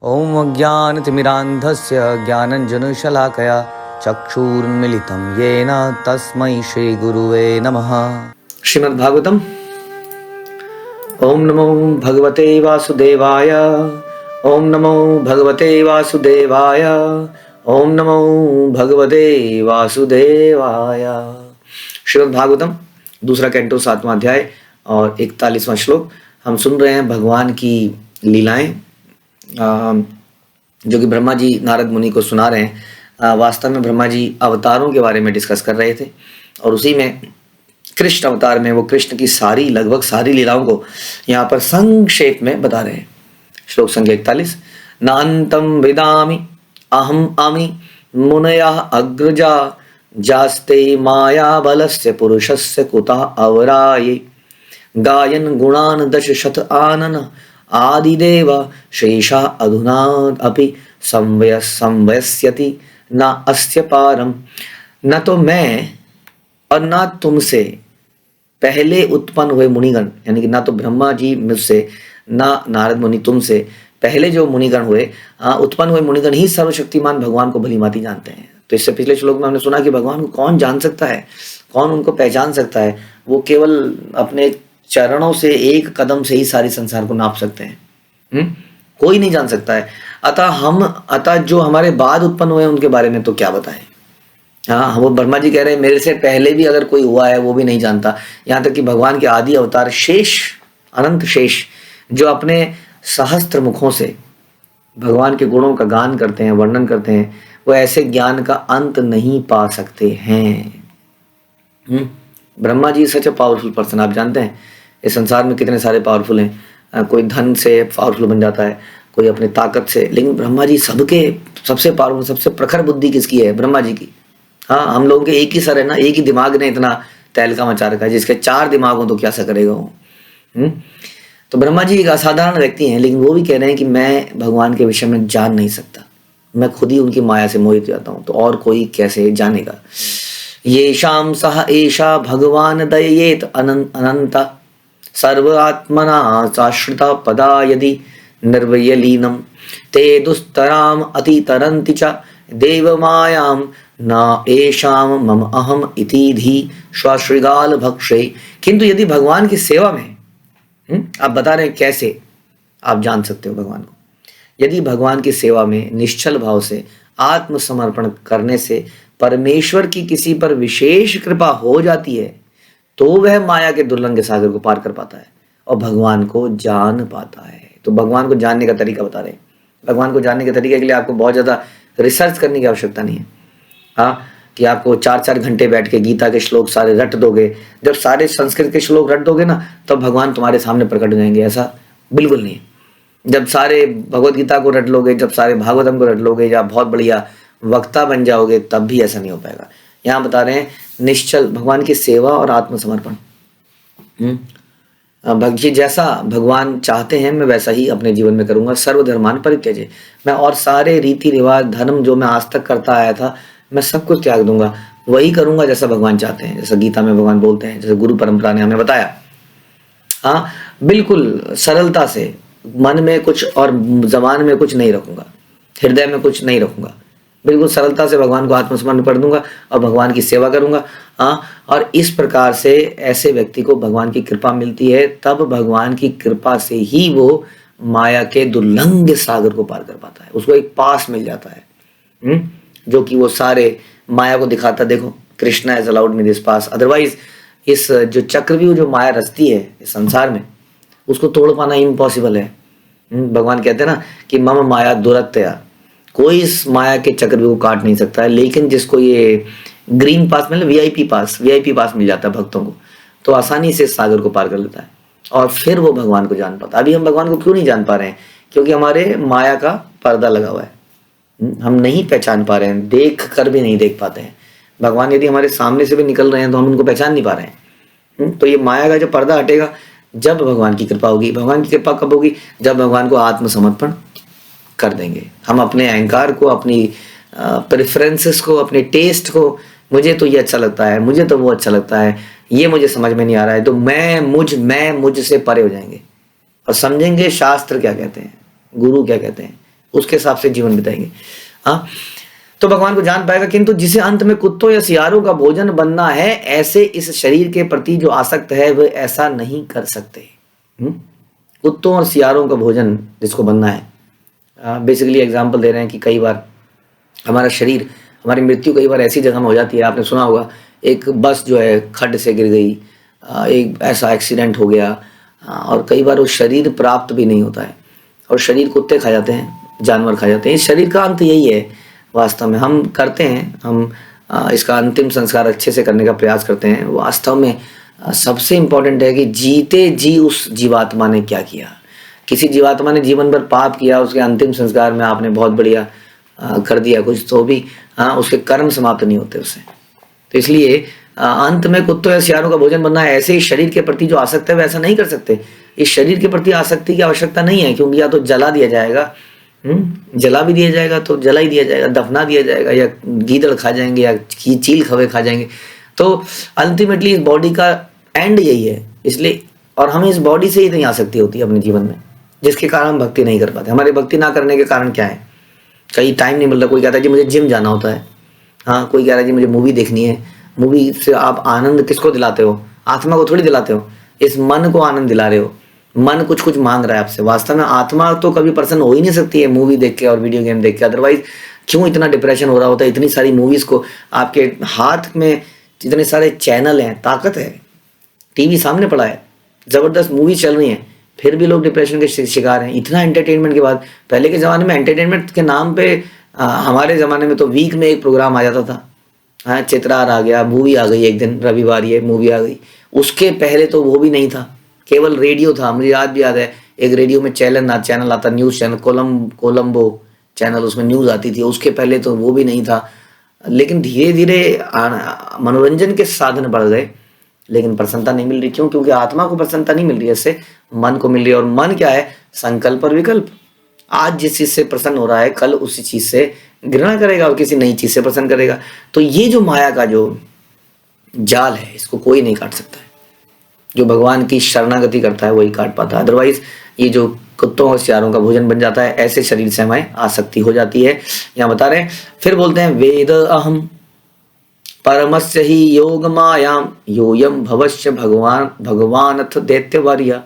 ॐ अज्ञानतिमिरान्धस्य ज्ञानञ्जनशलाकया चक्षुरुन्मीलितं येन तस्मै श्रीगुरुवे नमः। श्रीमद्भागवतम्। ॐ नमो भगवते वासुदेवाय। ॐ नमो भगवते वासुदेवाय। ॐ नमो भगवते वासुदेवाय। श्रीमद्भागवतम दूसरा कैंटो 7वां अध्याय और 41वां श्लोक। हम सुन रहे हैं भगवान की लीलाएं जो कि ब्रह्मा जी नारद मुनि को सुना रहे हैं। वास्तव में ब्रह्मा जी अवतारों के बारे में डिस्कस कर रहे थे और उसी में कृष्ण अवतार में वो कृष्ण की लगभग सारी लीलाओं को यहाँ पर संक्षेप में बता रहे हैं। श्लोक संख्या 41। नान्तं वेदामि अहम अमि मुनयः अग्रजा जास्ते माया बलस्य पुरुषस्य कुतः अवराये गायन गुणान दशशत आनन आदिदेव शेषा अधुना अपि संवयस्यति न अस्य पारम। न तो मैं और ना तुमसे पहले उत्पन्न हुए मुनिगण, यानी कि ना तो ब्रह्मा जी मुझसे ना नारद मुनि तुमसे पहले जो मुनिगण हुए उत्पन्न हुए मुनिगण ही सर्वशक्तिमान भगवान को भली भांति जानते हैं। तो इससे पिछले श्लोक में हमने सुना कि भगवान को कौन जान सकता है, कौन उनको पहचान सकता है। वो केवल अपने चरणों से एक कदम से ही सारी संसार को नाप सकते हैं। कोई नहीं जान सकता है। अतः जो हमारे बाद उत्पन्न हुए उनके बारे में तो क्या बताएं। हाँ, वो ब्रह्मा जी कह रहे हैं मेरे से पहले भी अगर कोई हुआ है वो भी नहीं जानता। यहाँ तक कि भगवान के आदि अवतार शेष, अनंत शेष, जो अपने सहस्त्र मुखों से भगवान के गुणों का गान करते हैं, वर्णन करते हैं, वो ऐसे ज्ञान का अंत नहीं पा सकते हैं। ब्रह्मा जी सच ए पावरफुल पर्सन। आप जानते हैं इस संसार में कितने सारे पावरफुल हैं। कोई धन से पावरफुल बन जाता है, कोई अपनी ताकत से, लेकिन ब्रह्मा जी सबके सबसे पावरफुल, सबसे प्रखर बुद्धि किसकी है? ब्रह्मा जी की। हाँ, हम लोगों के एक ही सर है ना, एक ही दिमाग ने इतना तहलका मचा रखा है। जिसके 4 दिमाग हो तो क्या सा करेगा वो। तो ब्रह्मा जी एक असाधारण व्यक्ति हैं, लेकिन वो भी कह रहे हैं कि मैं भगवान के विषय में जान नहीं सकता, मैं खुद ही उनकी माया से मोहित जाता हूँ, तो और कोई कैसे जानेगा। येषां सह एषा भगवान दययेत अनंत सर्वात्मना साश्रिता पदा यदि निर्वयलीनम ते दुस्तराम अतितरन्ति च देवमायां न एषां मम अहम इति धी श्वाश्रिगाल भक्षे। किंतु यदि भगवान की सेवा में आप बता रहे हैं कैसे आप जान सकते हो भगवान को। यदि भगवान की सेवा में निश्चल भाव से आत्मसमर्पण करने से परमेश्वर की किसी पर विशेष कृपा हो जाती है तो वह माया के दुर्लंघ सागर को पार कर पाता है और भगवान को जान पाता है। तो भगवान को जानने का तरीका बता रहे हैं। भगवान को जानने के तरीके के लिए आपको बहुत ज़्यादा रिसर्च करने की आवश्यकता नहीं है। हाँ, कि आपको 4-4 घंटे बैठ के गीता के श्लोक सारे रट दोगे। जब सारे संस्कृत के श्लोक रट दोगे ना तब भगवान तुम्हारे सामने प्रकट हो जाएंगे, ऐसा बिल्कुल नहीं। जब सारे भगवत गीता को रट लोगे, जब सारे भागवतम को रट लोगे, या बहुत बढ़िया वक्ता बन जाओगे, तब भी ऐसा नहीं हो पाएगा। यहाँ बता रहे हैं निश्चल भगवान की सेवा और आत्मसमर्पण। भक्ति जैसा भगवान चाहते हैं मैं वैसा ही अपने जीवन में करूंगा। सर्वधर्मान परित्यज्य, मैं और सारे रीति रिवाज धर्म जो मैं आज तक करता आया था मैं सब कुछ त्याग दूंगा, वही करूंगा जैसा भगवान चाहते हैं, जैसा गीता में भगवान बोलते हैं, जैसे गुरु परंपरा ने हमें बताया। हाँ, बिल्कुल सरलता से, मन में कुछ और जबान में कुछ नहीं रखूंगा, हृदय में कुछ नहीं रखूंगा, बिल्कुल सरलता से भगवान को आत्मसमर्पण कर दूंगा और भगवान की सेवा करूंगा। हाँ, और इस प्रकार से ऐसे व्यक्ति को भगवान की कृपा मिलती है। तब भगवान की कृपा से ही वो माया के दुर्लंघ सागर को पार कर पाता है, उसको एक पास मिल जाता है जो कि वो सारे माया को दिखाता, देखो Krishna has allowed me this pass. Otherwise इस जो चक्रव्यूह जो माया रचती है इस संसार में, उसको तोड़ पाना इम्पॉसिबल है। भगवान कहते हैं ना कि मम माया दुरत्या, कोई इस माया के चक्रव्यूह को काट नहीं सकता है। लेकिन जिसको ये ग्रीन पास मतलब वीआईपी पास मिल जाता है भक्तों को, तो आसानी से इस सागर को पार कर लेता है और फिर वो भगवान को जान पाता है। अभी हम भगवान को क्यों नहीं जान पा रहे हैं? क्योंकि हमारे माया का पर्दा लगा हुआ है, हम नहीं पहचान पा रहे हैं, देख कर भी नहीं देख पाते हैं। भगवान यदि हमारे सामने से भी निकल रहे हैं तो हम उनको पहचान नहीं पा रहे हैं। तो ये माया का जो पर्दा हटेगा जब भगवान की कृपा होगी। भगवान की कृपा कब होगी? जब भगवान को आत्मसमर्पण कर देंगे। हम अपने अहंकार को, अपनी प्रेफरेंसेस को, अपने टेस्ट को, मुझे तो ये अच्छा लगता है, मुझे तो वो अच्छा लगता है, ये मुझे समझ में नहीं आ रहा है, तो मैं मुझ से परे हो जाएंगे और समझेंगे शास्त्र क्या कहते हैं, गुरु क्या कहते हैं, उसके हिसाब से जीवन बिताएंगे। हाँ, तो भगवान को जान पाएगा। किंतु जिसे अंत में कुत्तों या सियारों का भोजन बनना है, ऐसे इस शरीर के प्रति जो आसक्त है वे ऐसा नहीं कर सकते। कुत्तों और सियारों का भोजन जिसको बनना है, बेसिकली एग्जाम्पल दे रहे हैं कि कई बार हमारा शरीर, हमारी मृत्यु कई बार ऐसी जगह में हो जाती है, आपने सुना होगा एक बस जो है खड्ड से गिर गई, एक ऐसा एक्सीडेंट हो गया, और कई बार वो शरीर प्राप्त भी नहीं होता है और शरीर कुत्ते खा जाते हैं, जानवर खा जाते हैं। इस शरीर का अंत यही है वास्तव में। हम करते हैं, हम इसका अंतिम संस्कार अच्छे से करने का प्रयास करते हैं। वास्तव में सबसे इम्पोर्टेंट है कि जीते जी उस जीवात्मा ने क्या किया। किसी जीवात्मा ने जीवन भर पाप किया, उसके अंतिम संस्कार में आपने बहुत बढ़िया कर दिया कुछ, तो भी उसके कर्म समाप्त नहीं होते उससे। तो इसलिए अंत में कुत्तों या सियारों का भोजन बनना है। ऐसे इस शरीर के प्रति जो आसक्त है वैसा नहीं कर सकते। इस शरीर के प्रति आसक्ति की आवश्यकता नहीं है, क्योंकि या तो जला दिया जाएगा, जला भी दिया जाएगा तो जला ही दिया जाएगा, दफना दिया जाएगा, या गीदड़ खा जाएंगे, या चील खवे खा जाएंगे। तो अल्टीमेटली इस बॉडी का एंड यही है। इसलिए, और हमें इस बॉडी से ही नहीं आसक्ति होती है अपने जीवन में, जिसके कारण हम भक्ति नहीं कर पाते। हमारे भक्ति ना करने के कारण क्या है? कहीं टाइम नहीं मिल रहा। कोई कहता है जी मुझे जिम जाना होता है, हाँ, कोई कह रहा है जी मुझे मूवी देखनी है। मूवी से आप आनंद किसको दिलाते हो? आत्मा को थोड़ी दिलाते हो, इस मन को आनंद दिला रहे हो। मन कुछ मांग रहा है आपसे। वास्तव में आत्मा तो कभी प्रसन्न हो ही नहीं सकती है मूवी देख के और वीडियो गेम देख के। अदरवाइज क्यों इतना डिप्रेशन हो रहा होता है? इतनी सारी मूवीज को, आपके हाथ में इतने सारे चैनल हैं, ताकत है, टीवी सामने पड़ा है, जबरदस्त मूवी चल रही है, फिर भी लोग डिप्रेशन के शिकार हैं। इतना एंटरटेनमेंट के बाद, पहले के ज़माने में एंटरटेनमेंट के नाम पे, हमारे ज़माने में तो वीक में एक प्रोग्राम आ जाता था। हाँ, चित्रार आ गया, मूवी आ गई, एक दिन रविवार ये मूवी आ गई। उसके पहले तो वो भी नहीं था, केवल रेडियो था। मुझे याद भी याद है, एक रेडियो में चैनल आता, न्यूज़ चैनल, कोलंबो चैनल, उसमें न्यूज़ आती थी। उसके पहले तो वो भी नहीं था। लेकिन धीरे धीरे मनोरंजन के साधन बढ़ गए, लेकिन प्रसन्नता नहीं मिल रही। क्यों? क्योंकि आत्मा को प्रसन्नता नहीं मिल रही है, इससे मन को मिल रही है। और मन क्या है? संकल्प और विकल्प। आज जिस चीज से प्रसन्न हो रहा है, कल उसी चीज से घृणा करेगा और किसी नई चीज से प्रसन्न करेगा। तो ये जो माया का जो जाल है, इसको कोई नहीं काट सकता है। जो भगवान की शरणागति करता है वही काट पाता है। अदरवाइज ये जो कुत्तों और सियारों का भोजन बन जाता है, ऐसे शरीर से हमें आसक्ति हो जाती है। यहाँ बता रहे हैं, फिर बोलते हैं वेद अहम परमस्य ही योग मायाम योयम भवश्य भगवानथ दैत्यवर्य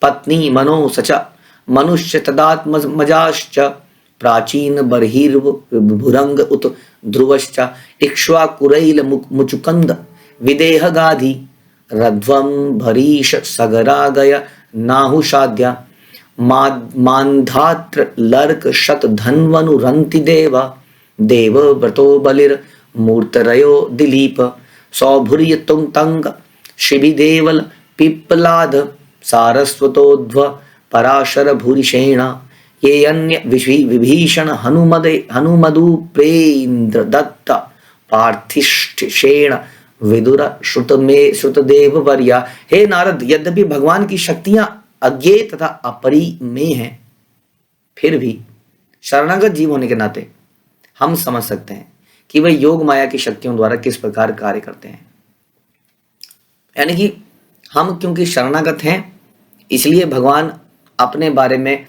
पत्नी मनो सचा मनुष्य तदात्मजाश्च प्राचीन बर्हिर्भुरंग उत ध्रुवश्च इक्ष्वाकुरैल मुचुकंद विदेह गाधि रध्वं भरीश सगरागय नाहुषाद्या मान्धात्र लर्क शत धन्वनुरंति देव व्रतो बलिर मूर्तरयो दिलीप सौभुर्य तुंग शिबिदेवल पिप्पलाद सारस्वतोध्व पराशर भूरिषेण ये अन्य विभीषण हनुमदु प्रेन्द्र दत्त पार्थिष्ठेण विदुर श्रुतदेव वर्या। हे नारद, यद्यपि भगवान की शक्तियां अज्ञेय तथा अपरिमेय हैं, फिर भी शरणागत जीव होने के नाते हम समझ सकते हैं कि वह योग माया की शक्तियों द्वारा किस प्रकार कार्य करते हैं। यानी कि हम क्योंकि शरणागत हैं, इसलिए भगवान अपने बारे में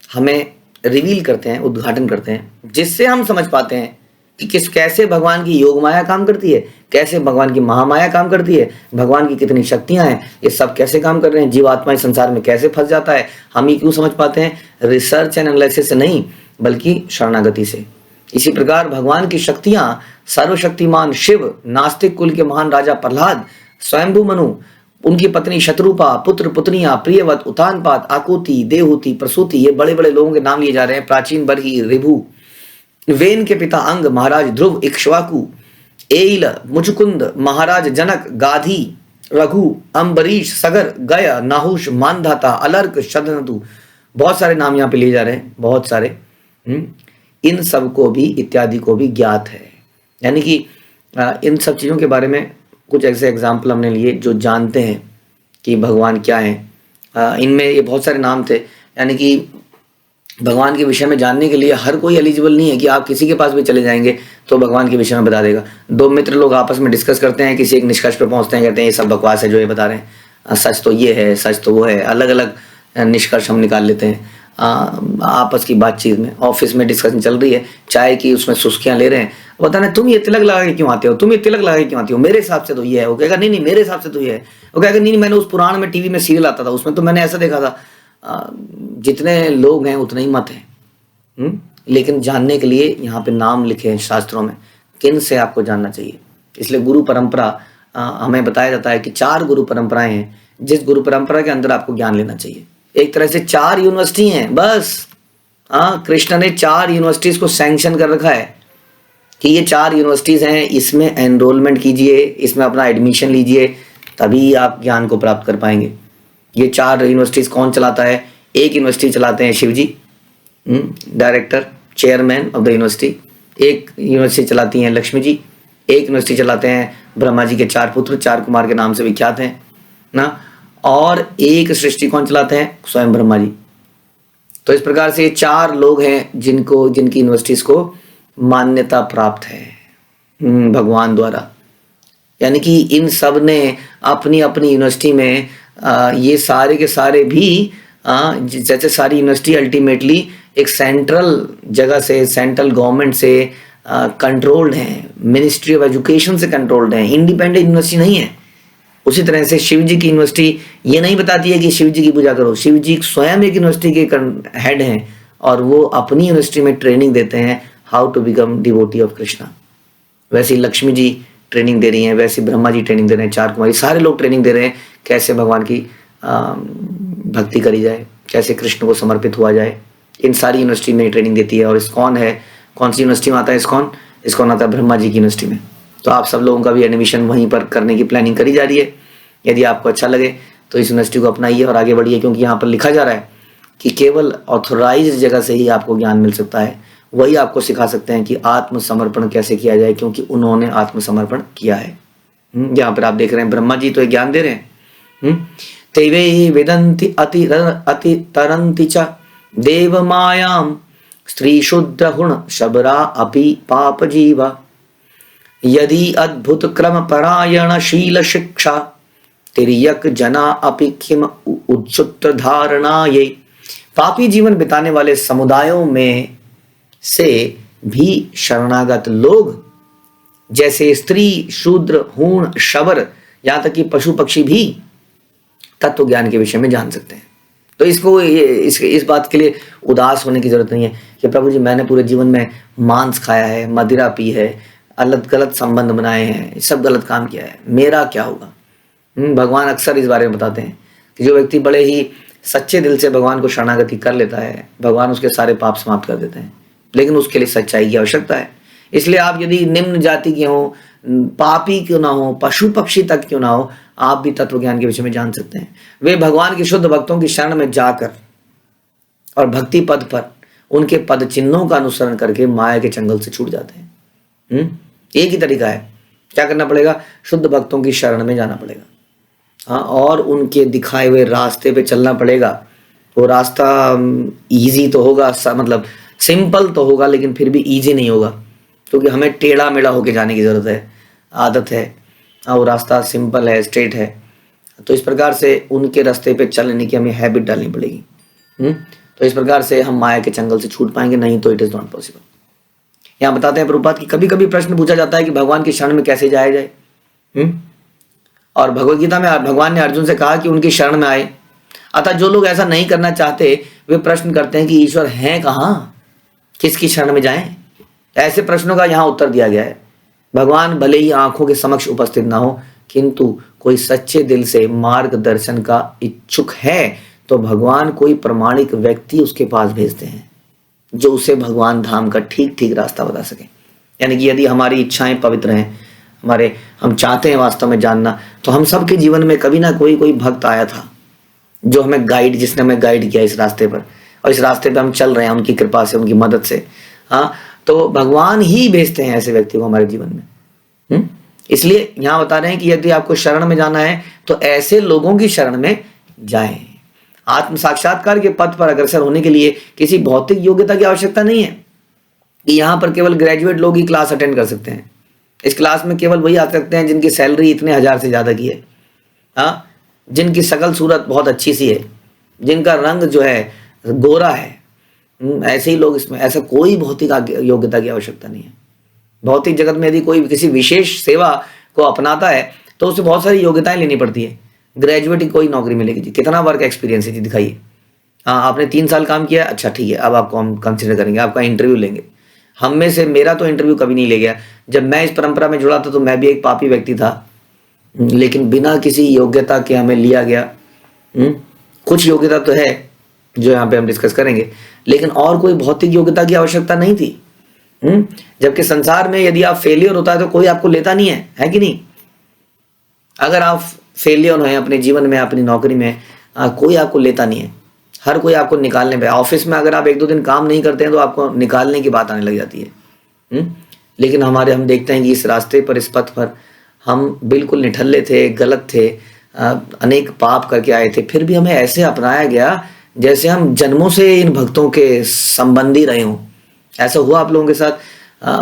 हमें रिवील करते हैं, उद्घाटन करते हैं, जिससे हम समझ पाते हैं कि कैसे भगवान की योग माया काम करती है, कैसे भगवान की महामाया काम करती है, भगवान की कितनी शक्तियां हैं, ये सब कैसे काम कर रहे हैं, जीवात्मा इस संसार में कैसे फंस जाता है। हम ये क्यों समझ पाते हैं? रिसर्च एंड एनालिसिस से नहीं, बल्कि शरणागति से। इसी प्रकार भगवान की शक्तियां सर्वशक्तिमान शिव, नास्तिक कुल के महान राजा प्रहलाद, स्वयंभू मनु, उनकी पत्नी शत्रुपा, पुत्र पुत्नियां प्रियवत, उतानपाद, आकुति, देवहूति, प्रसूति, ये बड़े बड़े लोगों के नाम लिए जा रहे हैं। प्राचीन बर्ही, ऋभु, वेन के पिता अंग, महाराज ध्रुव, इक्ष्वाकु, एल, मुचुकुंद, महाराज जनक, गाधी, रघु, अम्बरीश, सगर, गय, नाहुष, मानधाता, अलर्क, शतनतु, बहुत सारे नाम यहाँ पे लिए जा रहे हैं, बहुत सारे। इन सब को भी, इत्यादि को भी ज्ञात है। यानी कि इन सब चीज़ों के बारे में कुछ ऐसे एग्जाम्पल हमने लिए जो जानते हैं कि भगवान क्या है। इनमें ये बहुत सारे नाम थे। यानी कि भगवान के विषय में जानने के लिए हर कोई एलिजिबल नहीं है कि आप किसी के पास भी चले जाएंगे तो भगवान के विषय में बता देगा। दो मित्र लोग आपस में डिस्कस करते हैं, किसी एक निष्कर्ष पर पहुंचते हैं, कहते हैं ये सब बकवास है जो ये बता रहे हैं, सच तो ये है, सच तो वो है, अलग अलग निष्कर्ष हम निकाल लेते हैं। आपस की बातचीत में, ऑफिस में डिस्कशन चल रही है, चाय की उसमें सुस्कियां ले रहे हैं, बता ना तुम ये तिलक लगा के क्यों आते हो, तुम ये तिलक लगा के क्यों आते हो, मेरे हिसाब से तो ये है। वो कहेगा नहीं नहीं मेरे हिसाब से तो ये है। वो कहेगा नहीं नहीं मैंने उस पुराण में टीवी में सीरियल आता था उसमें तो मैंने ऐसा देखा था। जितने लोग हैं उतने ही मत हैं। लेकिन जानने के लिए यहाँ पे नाम लिखे हैं शास्त्रों में, किन से आपको जानना चाहिए। इसलिए गुरु परंपरा हमें बताया जाता है कि 4 गुरु परंपराएं हैं, जिस गुरु परंपरा के अंदर आपको ज्ञान लेना चाहिए। एक तरह से 4 यूनिवर्सिटी हैं बस। कृष्ण ने 4 यूनिवर्सिटीज को सैंक्शन कर रखा है कि ये 4 यूनिवर्सिटीज हैं, इसमें एनरोलमेंट कीजिए, इसमें अपना एडमिशन लीजिए, तभी आप ज्ञान को प्राप्त कर पाएंगे। ये 4 यूनिवर्सिटीज कौन चलाता है? एक यूनिवर्सिटी चलाते हैं Shiv ji, director chairman of the university. एक यूनिवर्सिटी चलाती हैं लक्ष्मी जी। एक यूनिवर्सिटी चलाते हैं ब्रह्मा जी के 4 पुत्र, 4 कुमार के नाम से विख्यात हैं ना। और एक सृष्टि कौन चलाते हैं? स्वयं ब्रह्मा जी। तो इस प्रकार से ये 4 लोग हैं जिनकी यूनिवर्सिटीज को मान्यता प्राप्त है भगवान द्वारा। यानी कि इन सब ने अपनी अपनी यूनिवर्सिटी में ये सारे के सारे भी जैसे सारी यूनिवर्सिटी अल्टीमेटली एक सेंट्रल जगह से, सेंट्रल गवर्नमेंट से कंट्रोल्ड हैं, मिनिस्ट्री ऑफ एजुकेशन से कंट्रोल्ड हैं, इंडिपेंडेंट यूनिवर्सिटी नहीं है। उसी तरह से शिव जी की यूनिवर्सिटी ये नहीं बताती है कि शिव जी की पूजा करो, शिव जी स्वयं एक यूनिवर्सिटी के हेड हैं और वो अपनी यूनिवर्सिटी में ट्रेनिंग देते हैं how to become devotee of Krishna. वैसे ही लक्ष्मी जी ट्रेनिंग दे रही हैं, वैसे ब्रह्मा जी ट्रेनिंग दे रहे हैं, 4 कुमारी सारे लोग ट्रेनिंग दे रहे हैं कैसे भगवान की भक्ति करी जाए, कैसे कृष्ण को समर्पित हुआ जाए। इन सारी यूनिवर्सिटी में ट्रेनिंग देती है। और इस्कॉन है, कौन सी यूनिवर्सिटी में आता है इस्कॉन आता है ब्रह्मा जी की यूनिवर्सिटी में। तो आप सब लोगों का भी एडमिशन वहीं पर करने की प्लानिंग करी जा रही है। यदि आपको अच्छा लगे तो इस यूनिवर्सिटी को अपनाइए और आगे बढ़िए, क्योंकि यहाँ पर लिखा जा रहा है कि केवल ऑथोराइज जगह से ही आपको ज्ञान मिल सकता है। वही आपको सिखा सकते हैं कि आत्मसमर्पण कैसे किया जाए, क्योंकि उन्होंने आत्मसमर्पण किया है। यहाँ पर आप देख रहे हैं ब्रह्मा जी तो ज्ञान दे रहे हैं। तेवे वेदंति अति तरंति च देव मायाम स्त्री शुद्र गुण शबरा अपि पाप जीवा यदि अद्भुत क्रम परायण शील शिक्षा तिर्यक जना अपि किम उच्चुत धारणा। ये पापी जीवन बिताने वाले समुदायों में से भी शरणागत लोग जैसे स्त्री शूद्र हूण शबर यहाँ तक कि पशु पक्षी भी तत्व ज्ञान के विषय में जान सकते हैं। तो इसको इस बात के लिए उदास होने की जरूरत नहीं है कि प्रभु जी मैंने पूरे जीवन में मांस खाया है, मदिरा पी है, गलत संबंध बनाए हैं, सब गलत काम किया है, मेरा क्या होगा। भगवान अक्सर इस बारे में बताते हैं कि जो व्यक्ति बड़े ही सच्चे दिल से भगवान को शरणागति कर लेता है, भगवान उसके सारे पाप समाप्त कर देते हैं, लेकिन उसके लिए सच्चाई की आवश्यकता है। इसलिए आप यदि निम्न जाति के हो, पापी क्यों ना हो, पशु पक्षी तक क्यों ना हो, आप भी तत्व ज्ञान के विषय में जान सकते हैं। वे भगवान के शुद्ध भक्तों की शरण में जाकर और भक्ति पद पर उनके पद चिन्हों का अनुसरण करके माया के चंगल से छूट जाते हैं। एक ही तरीका है, क्या करना पड़ेगा? शुद्ध भक्तों की शरण में जाना पड़ेगा, हाँ, और उनके दिखाए हुए रास्ते पे चलना पड़ेगा। वो रास्ता इजी तो होगा, मतलब सिंपल तो होगा, लेकिन फिर भी इजी नहीं होगा, क्योंकि हमें टेढ़ा मेढ़ा होके जाने की जरूरत है, आदत है। वो रास्ता सिंपल है, स्ट्रेट है। तो इस प्रकार से उनके रास्ते पे चलने की हमें हैबिट डालनी पड़ेगी। तो इस प्रकार से हम माया के चंगल से छूट पाएंगे, नहीं तो इट इज नॉट पॉसिबल। यहाँ बताते हैं प्रभुपाद कि कभी कभी प्रश्न पूछा जाता है कि भगवान की शरण में कैसे जाया जाए। और भगवद गीता में भगवान ने अर्जुन से कहा कि उनकी शरण में आए। अतः जो लोग ऐसा नहीं करना चाहते वे प्रश्न करते हैं कि ईश्वर हैं कहाँ, किसकी शरण में जाएं। ऐसे प्रश्नों का यहाँ उत्तर दिया गया है। भगवान भले ही आंखों के समक्ष उपस्थित ना हो, किंतु कोई सच्चे दिल से मार्गदर्शन का इच्छुक है तो भगवान कोई प्रमाणिक व्यक्ति उसके पास भेजते हैं जो उसे भगवान धाम का ठीक ठीक रास्ता बता सके। यानी कि यदि हमारी इच्छाएं पवित्र हैं, हम चाहते हैं वास्तव में जानना, तो हम सबके जीवन में कभी ना कोई भक्त आया था जो हमें जिसने हमें गाइड किया इस रास्ते पर, और इस रास्ते पर हम चल रहे हैं उनकी कृपा से, उनकी मदद से। हाँ, तो भगवान ही भेजते हैं ऐसे व्यक्ति को हमारे जीवन में। इसलिए यहाँ बता रहे हैं कि यदि आपको शरण में जाना है तो ऐसे लोगों की शरण में जाएं। आत्म साक्षात्कार के पथ पर अग्रसर होने के लिए किसी भौतिक योग्यता की आवश्यकता नहीं है कि यहाँ पर केवल ग्रेजुएट लोग ही क्लास अटेंड कर सकते हैं। इस क्लास में केवल वही आ सकते हैं जिनकी सैलरी इतने हजार से ज्यादा की है, हाँ, जिनकी शकल सूरत बहुत अच्छी सी है, जिनका रंग जो है गोरा है, ऐसे ही लोग इसमें, ऐसा कोई भौतिक योग्यता की आवश्यकता नहीं है। भौतिक जगत में यदि कोई किसी विशेष सेवा को अपनाता है तो उसे बहुत सारी योग्यताएं लेनी पड़ती है। ग्रेजुएट की कोई नौकरी मिलेगी जी, कितना वर्क एक्सपीरियंस है जी, दिखाइए। हाँ, आपने 3 साल काम किया, अच्छा ठीक है, अब आपको हम कंसिडर करेंगे, आपका इंटरव्यू लेंगे। हम में से मेरा तो इंटरव्यू कभी नहीं ले गया। जब मैं इस परंपरा में जुड़ा था तो मैं भी एक पापी व्यक्ति था, लेकिन बिना किसी योग्यता के हमें लिया गया। कुछ योग्यता तो है जो यहाँ पे हम डिस्कस करेंगे, लेकिन और कोई भौतिक योग्यता की आवश्यकता नहीं थी। जबकि संसार में यदि आप फेलियर होता है तो कोई आपको लेता नहीं है कि नहीं? अगर आप फेलियर हैं अपने जीवन में, अपनी नौकरी में, कोई आपको लेता नहीं है। हर कोई आपको निकालने पे, ऑफिस में अगर आप 1-2 दिन काम नहीं करते हैं तो आपको निकालने की बात आने लग जाती है। लेकिन हम देखते हैं कि इस रास्ते पर, इस पथ पर हम बिल्कुल निठल्ले थे, गलत थे, अनेक पाप करके आए थे, फिर भी हमें ऐसे अपनाया गया जैसे हम जन्मों से इन भक्तों के संबंधी रहे हों। ऐसा हुआ आप लोगों के साथ?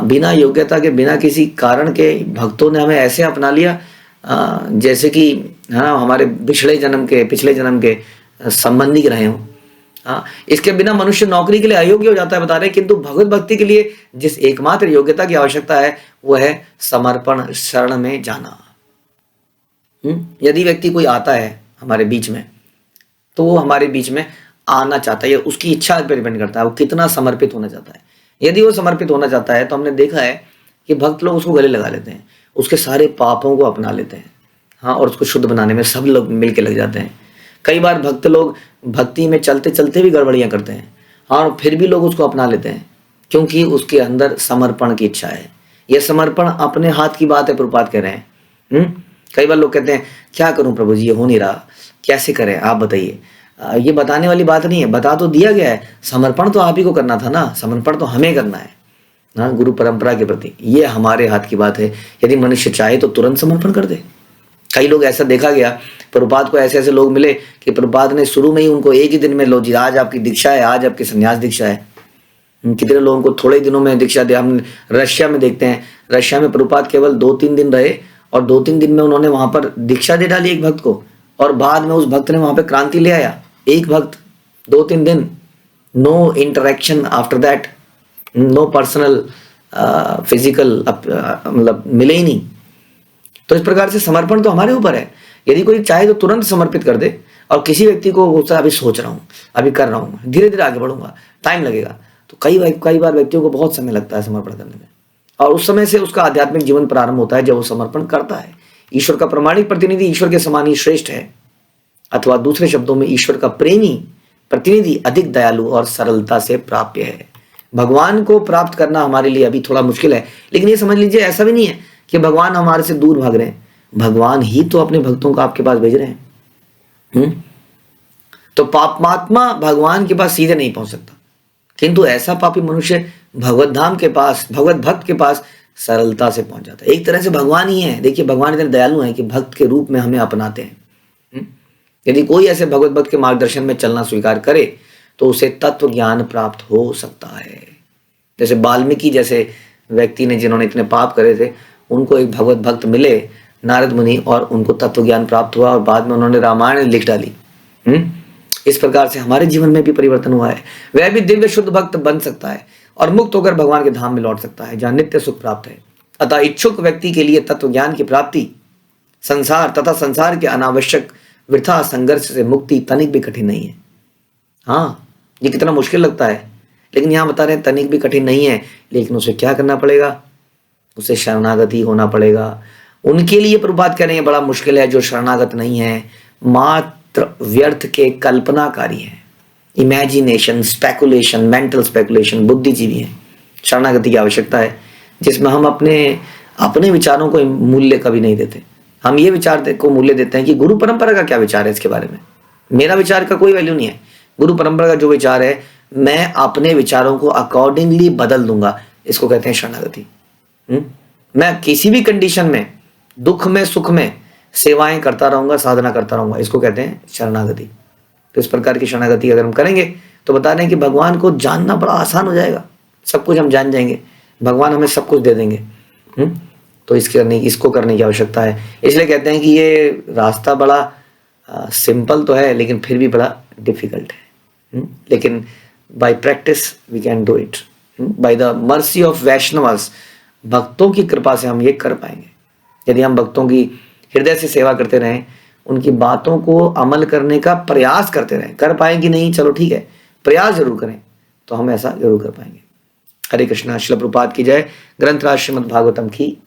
बिना योग्यता के, बिना किसी कारण के भक्तों ने हमें ऐसे अपना लिया जैसे कि हमारे पिछले जन्म के संबंधी रहे हों। इसके बिना मनुष्य नौकरी के लिए अयोग्य हो जाता है, बता रहे, किंतु भगवत भक्ति के लिए जिस एकमात्र योग्यता की आवश्यकता है वो है समर्पण, शरण में जाना। यदि व्यक्ति कोई आता है हमारे बीच में तो वो हमारे बीच में आना चाहता है, उसकी इच्छा पर डिपेंड करता है वो कितना समर्पित होना चाहता है। यदि वो समर्पित होना चाहता है तो हमने देखा है कि भक्त लोग उसको गले लगा लेते हैं, उसके सारे पापों को अपना लेते हैं, और उसको शुद्ध बनाने में सब लोग मिलके लग जाते हैं। कई बार भक्त लोग भक्ति में चलते चलते भी गड़बड़ियां करते हैं, और फिर भी लोग उसको अपना लेते हैं क्योंकि उसके अंदर समर्पण की इच्छा है। यह समर्पण अपने हाथ की बात है, प्रभुपाद कह रहे हैं। कई बार लोग कहते हैं क्या करूं प्रभु जी, ये हो नहीं रहा, कैसे करें आप बताइए। ये बताने वाली बात नहीं है, बता तो दिया गया है, समर्पण तो आप ही को करना था ना, समर्पण तो हमें करना है गुरु परंपरा के प्रति। ये हमारे हाथ की बात है। यदि मनुष्य चाहे तो तुरंत समर्पण कर दे। कई लोग ऐसा देखा गया, प्रभुपाद को ऐसे लोग मिले कि प्रभुपाद ने शुरू में ही उनको एक ही दिन में, लो जी आज आपकी दीक्षा है, आज आपकी संन्यास दीक्षा है। कितने लोगों को थोड़े दिनों में दीक्षा दिया। हम रशिया में देखते हैं, रशिया में प्रभुपाद केवल 2-3 दिन रहे और 2-3 दिन में उन्होंने वहां पर दीक्षा दे डाली एक भक्त को, और बाद में उस भक्त ने वहां पर क्रांति ले आया। एक भक्त 2-3 दिन, no interaction after that, no personal physical, मतलब मिले ही नहीं। तो इस प्रकार से समर्पण तो हमारे ऊपर है। यदि कोई चाहे तो तुरंत समर्पित कर दे, और किसी व्यक्ति को अभी सोच रहा हूँ, अभी कर रहा हूँ, धीरे धीरे आगे बढ़ूंगा, टाइम लगेगा, तो कई बार व्यक्तियों को बहुत समय लगता है समर्पण करने में, और उस समय से उसका आध्यात्मिक जीवन प्रारंभ होता है जब वो समर्पण करता है। ईश्वर का प्रमाणिक प्रतिनिधि ईश्वर के समान ही श्रेष्ठ है, अथवा दूसरे शब्दों में ईश्वर का प्रेमी प्रतिनिधि अधिक दयालु और सरलता से प्राप्य है। भगवान को प्राप्त करना हमारे लिए अभी थोड़ा मुश्किल है, लेकिन ये समझ लीजिए ऐसा भी नहीं है कि भगवान हमारे से दूर भाग रहे हैं, भगवान ही तो अपने भक्तों को आपके पास भेज रहे हैं। तो पापात्मा भगवान के पास सीधे नहीं पहुंच सकता, किंतु ऐसा पापी मनुष्य भगवत धाम के पास, भगवत भक्त के पास सरलता से पहुंच जाता है। एक तरह से भगवान ही है। देखिए भगवान इतने दयालु हैं कि भक्त के रूप में हमें अपनाते हैं। यदि कोई ऐसे भगवत भक्त के मार्गदर्शन में चलना स्वीकार करे तो उसे तत्व ज्ञान प्राप्त हो सकता है। जैसे वाल्मीकि जैसे व्यक्ति ने, जिन्होंने इतने पाप करे थे, उनको एक भगवत भक्त मिले, नारद मुनि, और उनको तत्व ज्ञान प्राप्त हुआ और बाद में उन्होंने रामायण लिख डाली। इस प्रकार से हमारे जीवन में भी परिवर्तन हुआ है। वह भी दिव्य शुद्ध भक्त बन सकता है और मुक्त होकर भगवान के धाम में लौट सकता है जहाँ नित्य सुख प्राप्त है। अतः इच्छुक व्यक्ति के लिए तत्व ज्ञान की प्राप्ति संसार तथा संसार के अनावश्यक वृथा संघर्ष से मुक्ति तनिक भी कठिन नहीं है। हाँ, ये कितना मुश्किल लगता है, लेकिन यहाँ बता रहे हैं तनिक भी कठिन नहीं है, लेकिन उसे क्या करना पड़ेगा? उसे शरणागति होना पड़ेगा। उनके लिए प्रभुपाद कह रहे हैं बड़ा मुश्किल है जो शरणागत नहीं है, मात्र व्यर्थ के कल्पनाकारी है, इमेजिनेशन, स्पेकुलेशन, मेंटल स्पेकुलेशन, बुद्धिजीवी है। शरणागति की आवश्यकता है जिसमें हम अपने विचारों को मूल्य कभी नहीं देते। हम ये विचार को मूल्य देते हैं कि गुरु परंपरा का क्या विचार है इसके बारे में। मेरा विचार का कोई वैल्यू नहीं है। गुरु परंपरा का जो विचार है मैं अपने विचारों को अकॉर्डिंगली बदल दूंगा, इसको कहते हैं शरणागति। मैं किसी भी कंडीशन में, दुख में सुख में सेवाएं करता रहूंगा, साधना करता रहूंगा, इसको कहते हैं शरणागति। तो इस प्रकार की शरणागति अगर हम करेंगे तो बता रहे हैं कि भगवान को जानना बड़ा आसान हो जाएगा। सब कुछ हम जान जाएंगे, भगवान हमें सब कुछ दे देंगे। तो इसको करने की आवश्यकता है। इसलिए कहते हैं कि ये रास्ता बड़ा सिंपल तो है लेकिन फिर भी बड़ा डिफिकल्ट है। लेकिन by practice we can do it, by the mercy of Vaishnavas, भक्तों की कृपा से हम ये कर पाएंगे। यदि हम भक्तों की हृदय से सेवा करते रहें, उनकी बातों को अमल करने का प्रयास करते रहें, कर पाएंगे नहीं चलो ठीक है, प्रयास जरूर करें, तो हम ऐसा जरूर कर पाएंगे। हरे कृष्णा। श्रील प्रभुपाद की जय। ग्रंथराज श्रीमद् भागवतम की